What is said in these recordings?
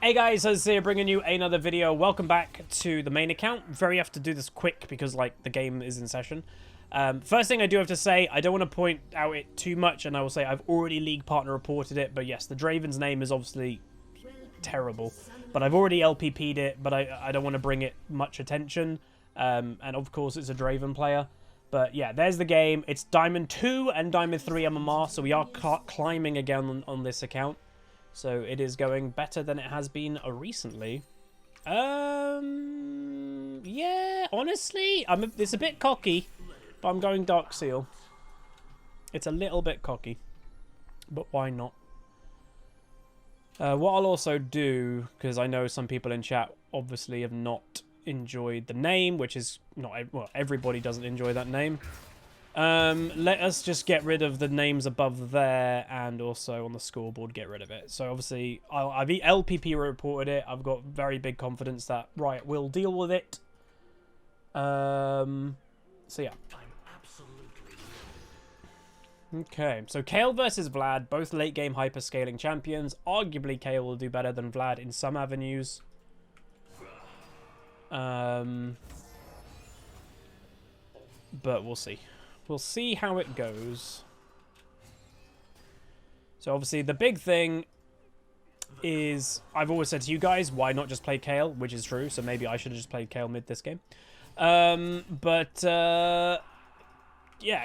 Hey guys, Huzz here bringing you another video. Welcome back to the main account. Very have to do this quick because like the game is in session. First thing I do have to say, I don't want to point out it too much, and I will say I've already league partner reported it, but yes, the Draven's name is obviously terrible. But I've already LPP'd it, but I don't want to bring it much attention. And of course it's a Draven player. But yeah, there's the game. It's Diamond 2 and Diamond 3 MMR, so we are climbing again on this account. So it is going better than it has been recently. Yeah, honestly, it's a bit cocky, but I'm going Dark Seal. It's a little bit cocky, but why not? What I'll also do, because I know some people in chat obviously have not enjoyed the name, which is not, well, everybody doesn't enjoy that name. Let us just get rid of the names above there, and also on the scoreboard get rid of it. So obviously I've LPP reported it. I've got very big confidence that Riot will deal with it. So yeah. Okay, so Kayle versus Vlad, both late game hyperscaling champions. Arguably Kayle will do better than Vlad in some avenues. But we'll see. We'll see how it goes. So obviously the big thing is, I've always said to you guys, why not just play Kayle, which is true. So maybe I should have just played Kayle mid this game. Yeah,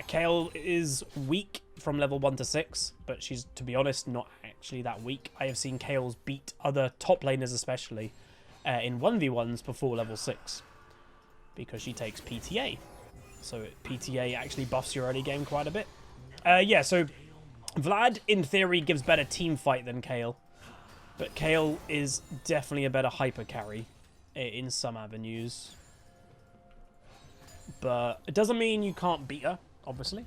Kayle is weak from level 1 to 6, but she's, to be honest, not actually that weak. I have seen Kayle's beat other top laners especially in 1v1s before level 6 because she takes PTA. So PTA actually buffs your early game quite a bit. Yeah, so Vlad, in theory, gives better team fight than Kayle. But Kayle is definitely a better hyper carry in some avenues. But it doesn't mean you can't beat her, obviously.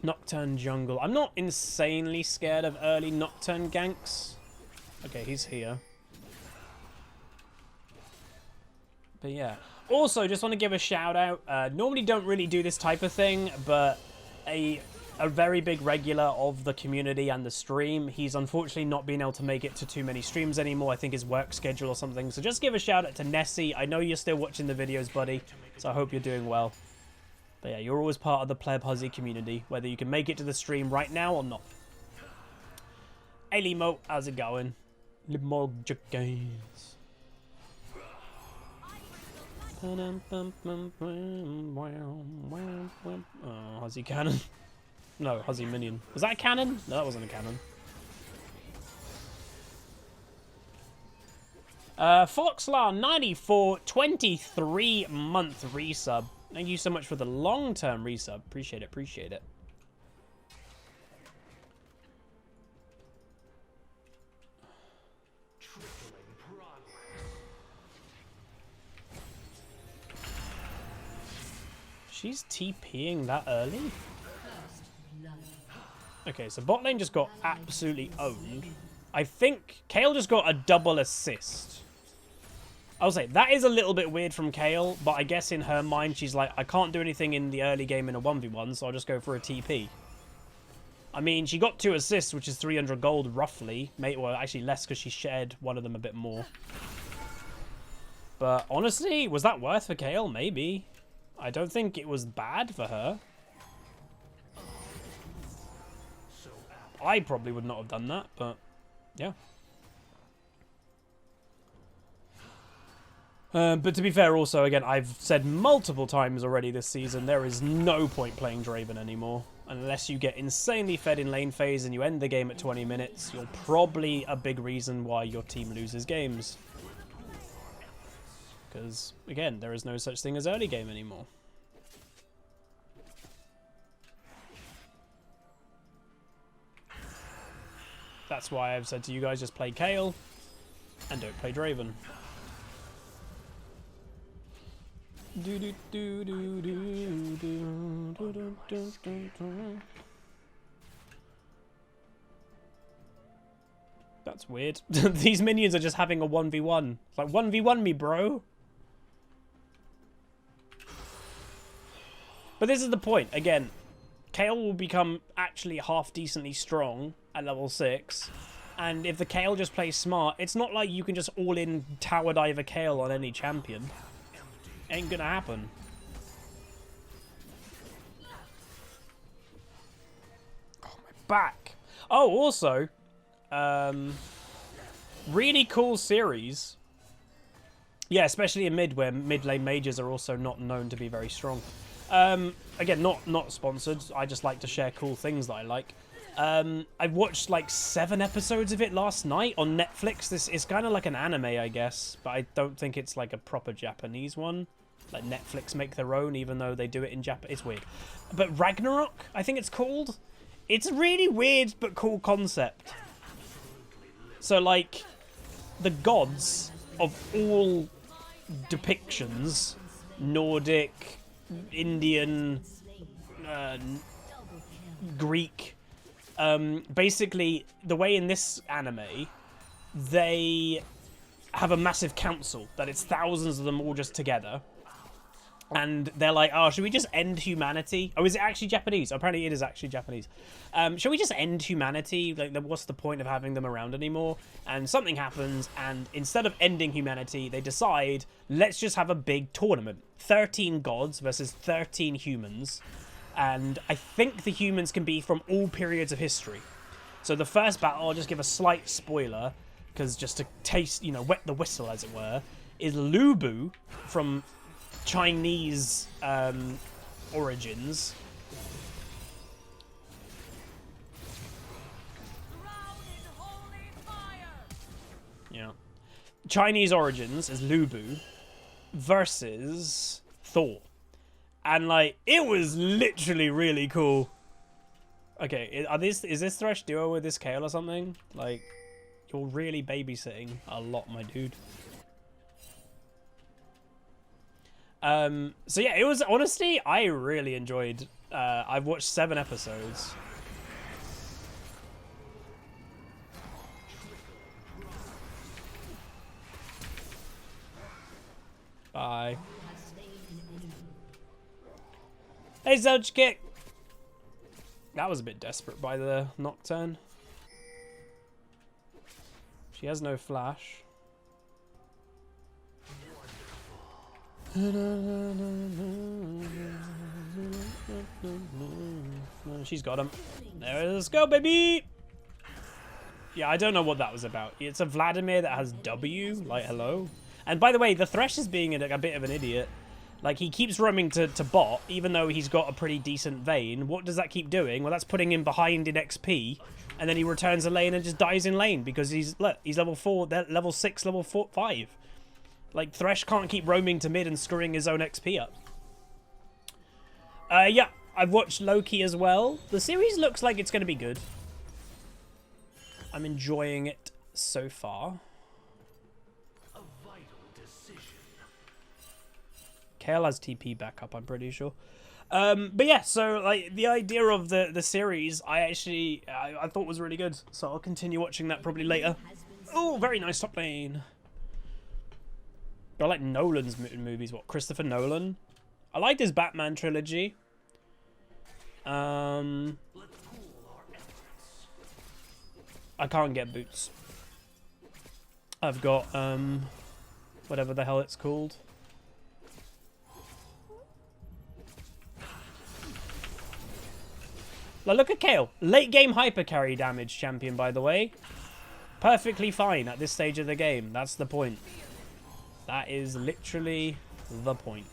Nocturne jungle. I'm not insanely scared of early Nocturne ganks. Okay, he's here. But yeah. Also, just want to give a shout out. Normally don't really do this type of thing, but a very big regular of the community and the stream. He's unfortunately not been able to make it to too many streams anymore. I think his work schedule or something. So just give a shout out to Nessie. I know you're still watching the videos, buddy. So I hope you're doing well. But yeah, you're always part of the Pleb Huzzy community, whether you can make it to the stream right now or not. Hey Limo, how's it going? Limo games. Oh, Huzzy cannon. No, Huzzy minion. Was that a cannon? No, that wasn't a cannon. Foxlar94, 23-month resub. Thank you so much for the long-term resub. Appreciate it, appreciate it. She's TPing that early? Okay, so bot lane just got absolutely owned. I think Kayle just got a double assist. I'll say, that is a little bit weird from Kayle, but I guess in her mind, she's like, I can't do anything in the early game in a 1v1, so I'll just go for a TP. I mean, she got 2 assists, which is 300 gold, roughly. Well, actually less, because she shared one of them a bit more. But honestly, was that worth for Kayle? Maybe. I don't think it was bad for her. I probably would not have done that, but yeah. But to be fair also, again, I've said multiple times already this season, there is no point playing Draven anymore. Unless you get insanely fed in lane phase and you end the game at 20 minutes, you're probably a big reason why your team loses games. Because, again, there is no such thing as early game anymore. That's why I've said to you guys, just play Kayle and don't play Draven. That's weird. These minions are just having a 1v1. It's like, 1v1 me, bro. But this is the point. Again, Kayle will become actually half decently strong at level 6. And if the Kayle just plays smart, it's not like you can just all-in tower dive a Kayle on any champion. Ain't gonna happen. Oh, my back. Oh, also, really cool series. Yeah, especially in mid, where mid lane mages are also not known to be very strong. Again, not sponsored. I just like to share cool things that I like. I watched like 7 episodes of it last night on Netflix. This is kind of like an anime, I guess, but I don't think it's like a proper Japanese one. Like Netflix make their own, even though they do it in Japan. It's weird. But Ragnarok, I think it's called. It's a really weird but cool concept. So like, the gods of all depictions, Nordic, Indian, Greek, basically the way in this anime, they have a massive council that it's thousands of them all just together, and they're like, oh, should we just end humanity? Oh, is it actually Japanese? Apparently it is actually Japanese. Shall we just end humanity? Like, what's the point of having them around anymore? And something happens, and instead of ending humanity, they decide, let's just have a big tournament. 13 gods versus 13 humans. And I think the humans can be from all periods of history. So the first battle, I'll just give a slight spoiler, because just to taste, you know, wet the whistle, as it were, is Lubu from Chinese origins. Yeah. Chinese origins is Lubu versus Thor. And like, it was literally really cool. Okay, is this Thresh duo with this Kayle or something? Like, you're really babysitting a lot, my dude. So yeah, it was, honestly, I really enjoyed. I've watched 7 episodes. Bye. Hey, Zudge Kick! That was a bit desperate by the Nocturne. She has no flash. She's got him. Let's go, baby! Yeah, I don't know what that was about. It's a Vladimir that has W. Like, hello? And by the way, the Thresh is being a bit of an idiot. Like, he keeps roaming to bot, even though he's got a pretty decent Vayne. What does that keep doing? Well, that's putting him behind in XP, and then he returns a lane and just dies in lane, because he's level 4, level 6, level 5. Like, Thresh can't keep roaming to mid and screwing his own XP up. Yeah, I've watched Loki as well. The series looks like it's going to be good. I'm enjoying it so far. Kayle has TP backup, I'm pretty sure. But yeah, so like the idea of the series, I thought was really good. So I'll continue watching that probably later. Oh, very nice top lane. I like Nolan's movies. What, Christopher Nolan? I liked his Batman trilogy. I can't get boots. I've got whatever the hell it's called. Like, look at Kayle. Late game hyper carry damage champion, by the way. Perfectly fine at this stage of the game. That's the point. That is literally the point.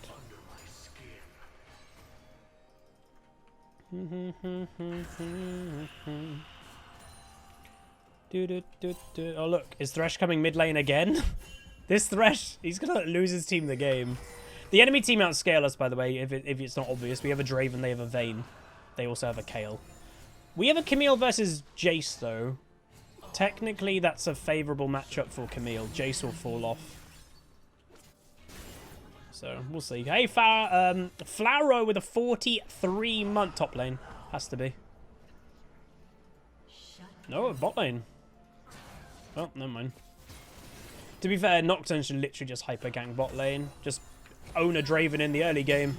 Oh, look. Is Thresh coming mid lane again? This Thresh, he's going to lose his team the game. The enemy team outscale us, by the way, if it's not obvious. We have a Draven, they have a Vayne. They also have a Kayle. We have a Camille versus Jace, though. Technically, that's a favourable matchup for Camille. Jace will fall off. So, we'll see. Hey, Flaro with a 43-month top lane. Has to be. No, bot lane. Oh, never mind. To be fair, Nocturne should literally just hyper gank bot lane. Just own a Draven in the early game.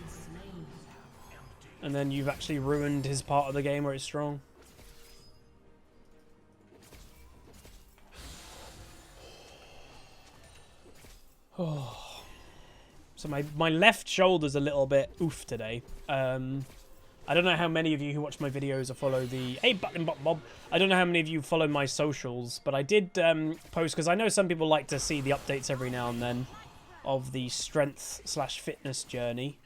And then you've actually ruined his part of the game where it's strong. Oh. So my left shoulder's a little bit oof today. I don't know how many of you who watch my videos or follow the... Hey, Bob. I don't know how many of you follow my socials, but I did post, because I know some people like to see the updates every now and then of the strength/fitness journey.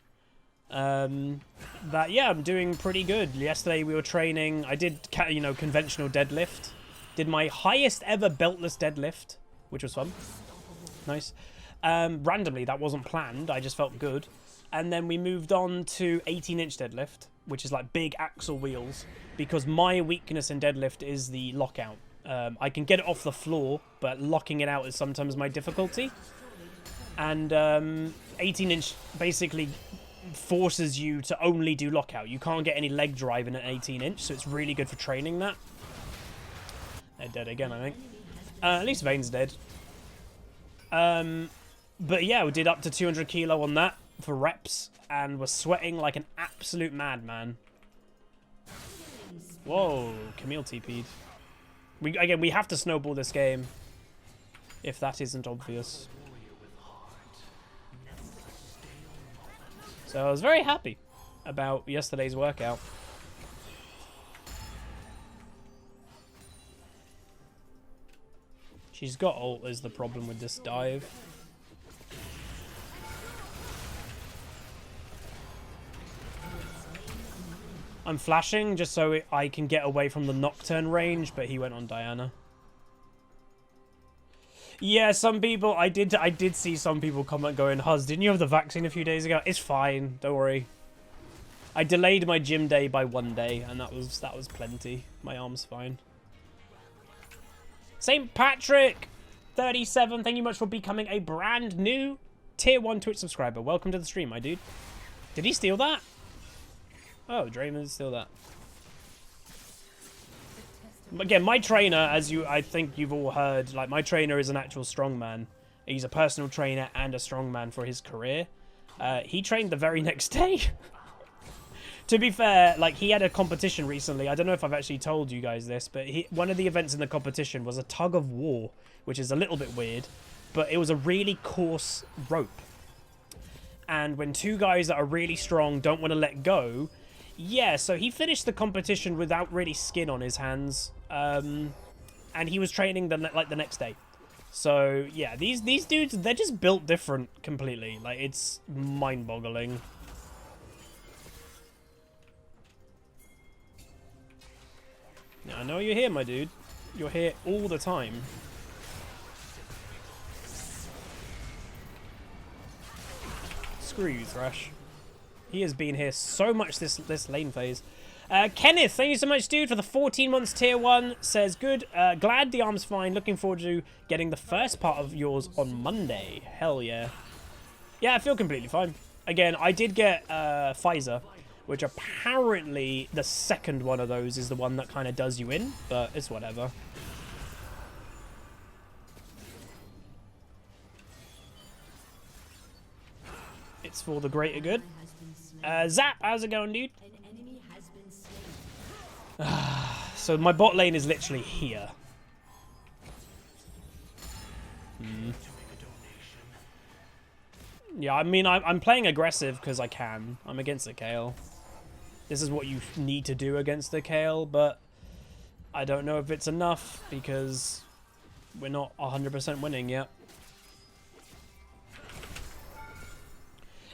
That, yeah, I'm doing pretty good. Yesterday we were training. I did, conventional deadlift. Did my highest ever beltless deadlift, which was fun. Nice. Randomly, that wasn't planned. I just felt good. And then we moved on to 18-inch deadlift, which is like big axle wheels, because my weakness in deadlift is the lockout. I can get it off the floor, but locking it out is sometimes my difficulty. And 18-inch basically forces you to only do lockout. You can't get any leg drive in an 18-inch, so it's really good for training that. They're dead again, I think. At least Vane's dead. But yeah, we did up to 200 kilo on that for reps, and we're sweating like an absolute madman. Whoa, Camille TP'd. We have to snowball this game, if that isn't obvious. So I was very happy about yesterday's workout. She's got ult is the problem with this dive. I'm flashing just so I can get away from the Nocturne range, but he went on Diana. Yeah, some people, I did see some people comment going, Huz, didn't you have the vaccine a few days ago? It's fine, don't worry. I delayed my gym day by 1 day, and that was plenty. My arm's fine. St. Patrick 37, thank you much for becoming a brand new tier 1 Twitch subscriber. Welcome to the stream, my dude. Did he steal that? Oh, Draymond steal that. Again, my trainer, as I think you've all heard, like, my trainer is an actual strongman. He's a personal trainer and a strongman for his career. He trained the very next day. To be fair, like, he had a competition recently. I don't know if I've actually told you guys this, but one of the events in the competition was a tug of war, which is a little bit weird, but it was a really coarse rope. And when two guys that are really strong don't want to let go, yeah, so he finished the competition without really skin on his hands, and he was training the next day. So yeah, these dudes, they're just built different completely. Like, it's mind-boggling. Yeah, I know you're here, my dude. You're here all the time. Screw you, Thresh. He has been here so much this lane phase. Kenneth, thank you so much, dude, for the 14 months tier 1. Says, good. Glad the arm's fine. Looking forward to getting the first part of yours on Monday. Hell yeah. Yeah, I feel completely fine. Again, I did get Pfizer, which apparently the second one of those is the one that kind of does you in, but it's whatever. It's for the greater good. Zap, how's it going, dude? So my bot lane is literally here. Yeah, I mean, I'm playing aggressive because I can. I'm against the Kayle. This is what you need to do against the Kayle, but I don't know if it's enough because we're not 100% winning yet.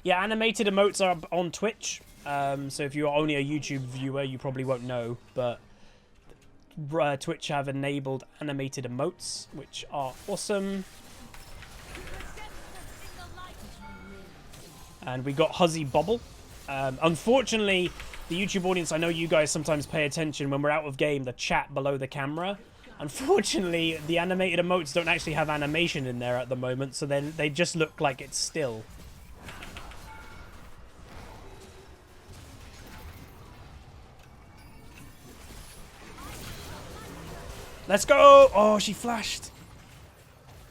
Yeah, animated emotes are on Twitch. So if you're only a YouTube viewer, you probably won't know, but Twitch have enabled animated emotes, which are awesome. And we got Huzzy Bobble. Unfortunately, the YouTube audience, I know you guys sometimes pay attention when we're out of game, the chat below the camera. Unfortunately, the animated emotes don't actually have animation in there at the moment, so then they just look like it's still. Let's go! Oh, she flashed.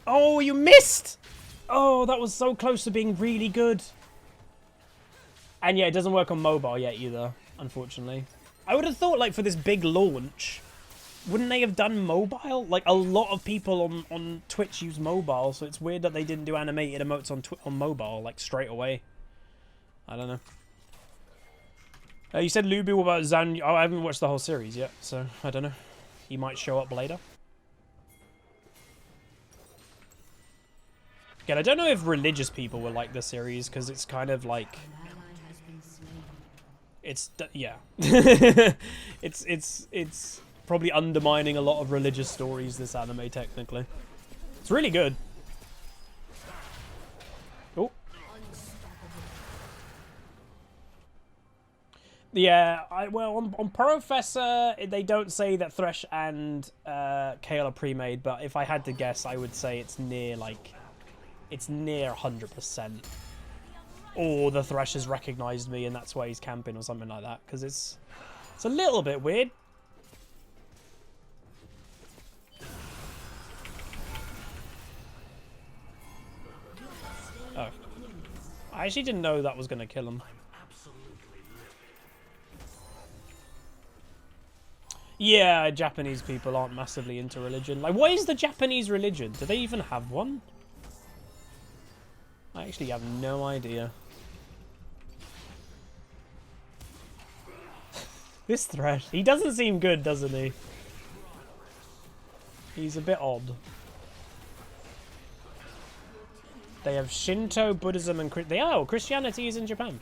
Oh, you missed! Oh, that was so close to being really good. And yeah, it doesn't work on mobile yet either, unfortunately. I would have thought, like, for this big launch, wouldn't they have done mobile? Like, a lot of people on Twitch use mobile, so it's weird that they didn't do animated emotes on mobile, like, straight away. I don't know. You said Lubu about Zan. Oh, I haven't watched the whole series yet, so I don't know. He might show up later. Again, I don't know if religious people will like this series, because it's kind of like... It's... yeah. It's probably undermining a lot of religious stories, this anime, technically. It's really good. Oh. Yeah, well, on Professor, they don't say that Thresh and Kale are pre-made, but if I had to guess, I would say it's near, like... It's near 100%. Or the Thresh has recognized me and that's why he's camping or something like that. Because it's a little bit weird. Oh. I actually didn't know that was going to kill him. Yeah, Japanese people aren't massively into religion. Like, what is the Japanese religion? Do they even have one? I actually have no idea. This Thresh, he doesn't seem good, doesn't he? He's a bit odd. They have Shinto, Buddhism, and Christianity is in Japan.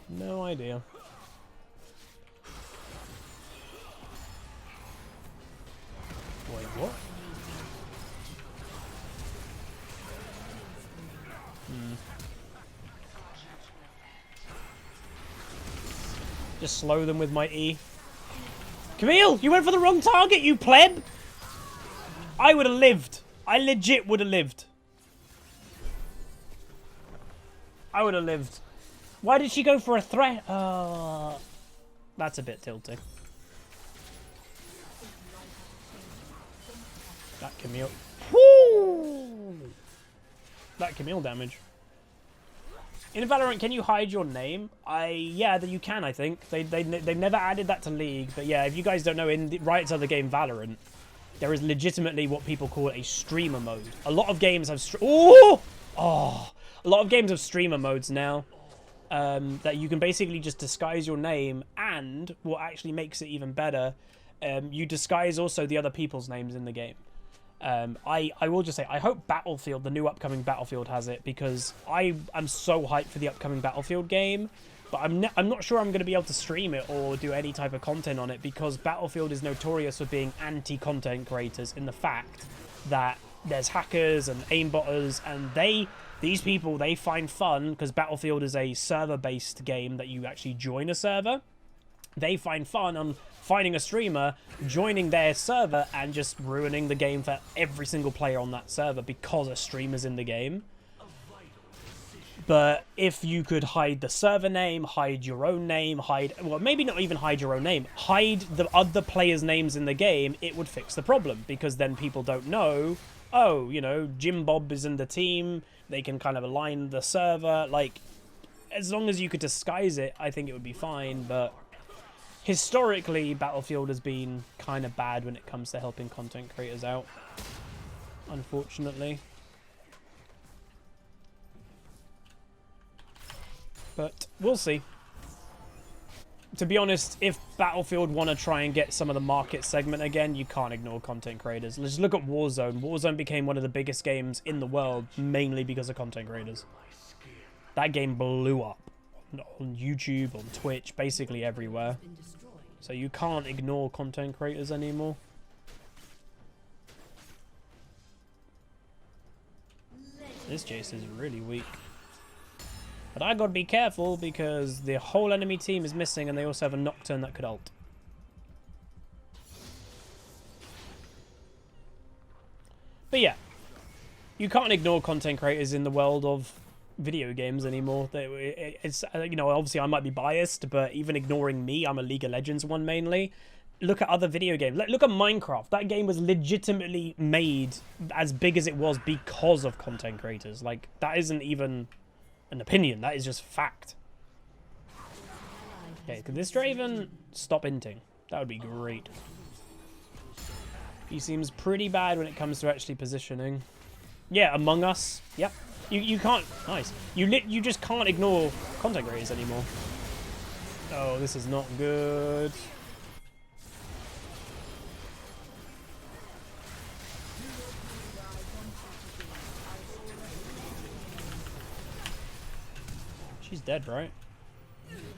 No idea. Wait, what? Just slow them with my E. Camille, you went for the wrong target, you pleb! I would have lived. I legit would have lived. I would have lived. Why did she go for a threat? That's a bit tilting. That Camille. Woo! That Camille damage. In Valorant, can you hide your name? Yeah, that you can, I think. They've never added that to League, but yeah, if you guys don't know, in the right side of the game Valorant, there is legitimately what people call a streamer mode. A lot of games have a lot of games have streamer modes now, that you can basically just disguise your name, and what actually makes it even better, you disguise also the other people's names in the game. I will just say, I hope Battlefield, the new upcoming Battlefield, has it, because I am so hyped for the upcoming Battlefield game, but I'm not sure I'm going to be able to stream it or do any type of content on it, because Battlefield is notorious for being anti-content creators in the fact that there's hackers and aimbotters, and these people, they find fun, because Battlefield is a server-based game that you actually join a server. They find fun on finding a streamer, joining their server, and just ruining the game for every single player on that server because a streamer's in the game. But if you could hide the server name, hide your own name, well, maybe not even hide your own name, hide the other players' names in the game, it would fix the problem, because then people don't know, oh, you know, Jim Bob is in the team, they can kind of align the server. Like, as long as you could disguise it, I think it would be fine, but historically, Battlefield has been kind of bad when it comes to helping content creators out, unfortunately. But we'll see. To be honest, if Battlefield want to try and get some of the market segment again, you can't ignore content creators. Let's look at Warzone. Warzone became one of the biggest games in the world, mainly because of content creators. That game blew up on YouTube, on Twitch, basically everywhere. So you can't ignore content creators anymore. This Jace is really weak. But I gotta be careful because the whole enemy team is missing and they also have a Nocturne that could ult. But yeah, you can't ignore content creators in the world of video games anymore. It's, you know, obviously I might be biased, but even ignoring me, I'm a League of Legends one mainly. Look at other video games. Look at Minecraft. That game was legitimately made as big as it was because of content creators. Like, that isn't even an opinion. That is just fact. Okay, could this Draven stop inting? That would be great. He seems pretty bad when it comes to actually positioning. Yeah, Among Us. Yep. You can't... Nice. You just can't ignore content creators anymore. Oh, this is not good. She's dead, right?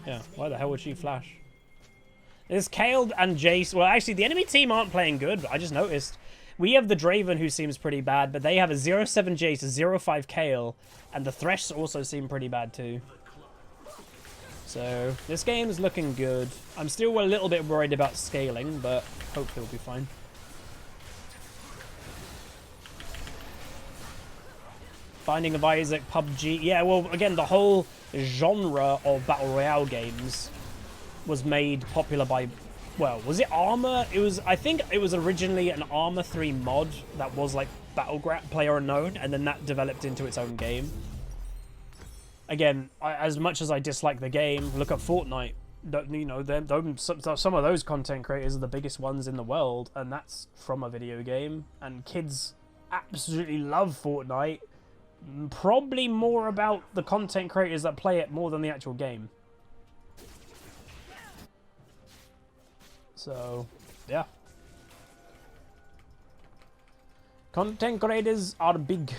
Yeah, why the hell would she flash? There's Kayle and Jace. Well, actually, the enemy team aren't playing good, but I just noticed. We have the Draven, who seems pretty bad, but they have a 0-7 Jace, a 0-5 Kayle, and the Thresh also seem pretty bad too. So, this game is looking good. I'm still a little bit worried about scaling, but hopefully it'll be fine. Binding of Isaac, PUBG. Yeah, well, again, the whole genre of Battle Royale games was made popular by, well, was it Arma? It was, I think it was originally an Arma 3 mod that was like Battleground Player Unknown, and then that developed into its own game. Again, as much as I dislike the game, look at Fortnite. You know, some of those content creators are the biggest ones in the world, and that's from a video game. And kids absolutely love Fortnite. Probably more about the content creators that play it more than the actual game. So, yeah. Content creators are big.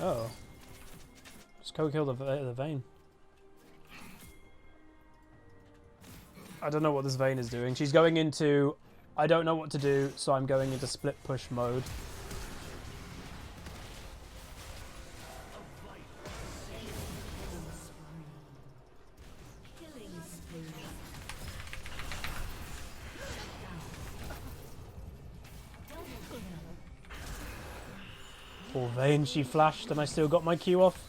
Oh. Just co-kill the Vayne. I don't know what this Vayne is doing. She's going into... I don't know what to do, so I'm going into split push mode. Poor Vayne, she flashed and I still got my Q off.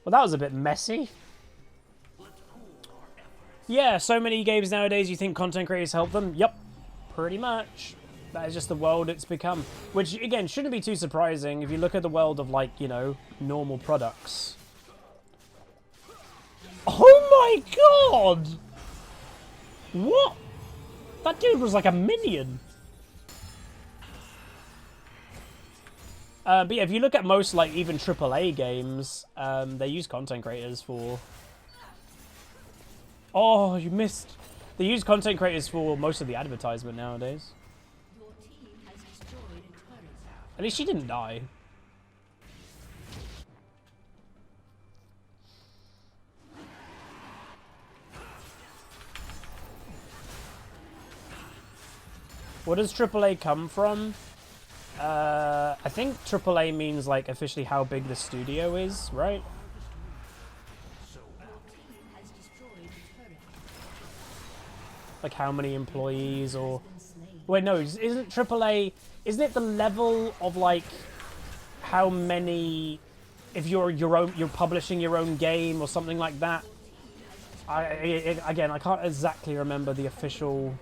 Well, that was a bit messy. Yeah, so many games nowadays you think content creators help them. Yep, pretty much. That is just the world it's become. Which, again, shouldn't be too surprising if you look at the world of, like, you know, normal products. Oh my god! What? That dude was like a minion. But yeah, if you look at most, like, even AAA games, they use content creators for... Oh, you missed. They use content creators for most of the advertisement nowadays. At least she didn't die. Where does AAA come from? I think AAA means, like, officially how big the studio is, right? Like how many employees or... Wait, no, isn't AAA... Isn't it the level of, like, how many... If you're publishing your own game or something like that? Again, I can't exactly remember the official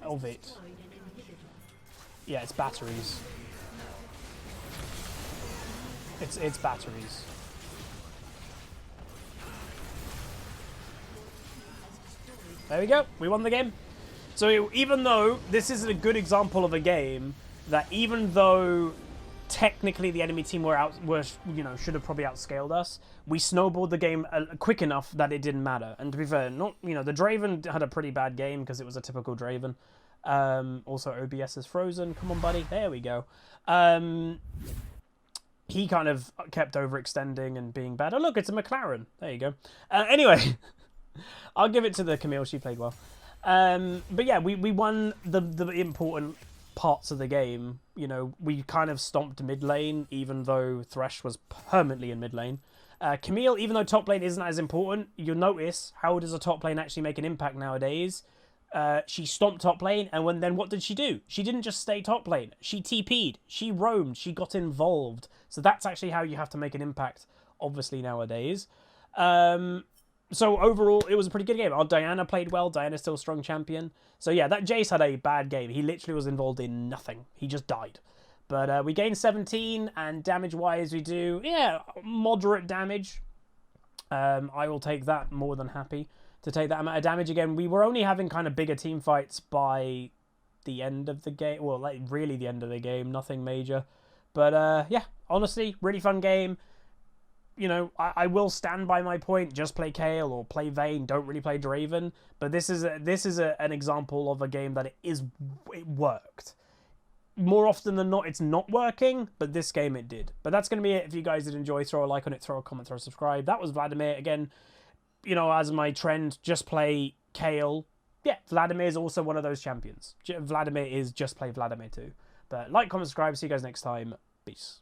of it. Yeah, it's batteries. It's batteries. There we go. We won the game. So even though this is a good example of a game that even though technically the enemy team were you know, should have probably outscaled us, we snowballed the game quick enough that it didn't matter. And to be fair, not, you know, the Draven had a pretty bad game because it was a typical Draven. Also OBS is frozen. Come on, buddy. There we go. He kind of kept overextending and being bad. Oh, look, it's a McLaren. There you go. Anyway, I'll give it to the Camille. She played well. But yeah, we won the important parts of the game. You know, we kind of stomped mid lane, even though Thresh was permanently in mid lane. Camille, even though top lane isn't as important, you'll notice how does a top lane actually make an impact nowadays. She stomped top lane, and then what did she do? She didn't just stay top lane. She TP'd. She roamed. She got involved. So that's actually how you have to make an impact, obviously, nowadays. So overall, it was a pretty good game. Our Diana played well. Diana's still a strong champion. So yeah, that Jace had a bad game. He literally was involved in nothing. He just died. But we gained 17, and damage-wise, we do, yeah, moderate damage. I will take that, more than happy to take that amount of damage. Again, we were only having kind of bigger team fights by the end of the game. Well, like, really the end of the game. Nothing major. But yeah, honestly, really fun game. You know, I will stand by my point. Just play Kayle or play Vayne. Don't really play Draven. But this is an example of a game that it worked. More often than not, it's not working. But this game, it did. But that's going to be it. If you guys did enjoy, throw a like on it, throw a comment, throw a subscribe. That was Vladimir. Again, you know, as my trend, just play Kayle. Yeah, Vladimir is also one of those champions. Vladimir is just play Vladimir too. But like, comment, subscribe. See you guys next time. Peace.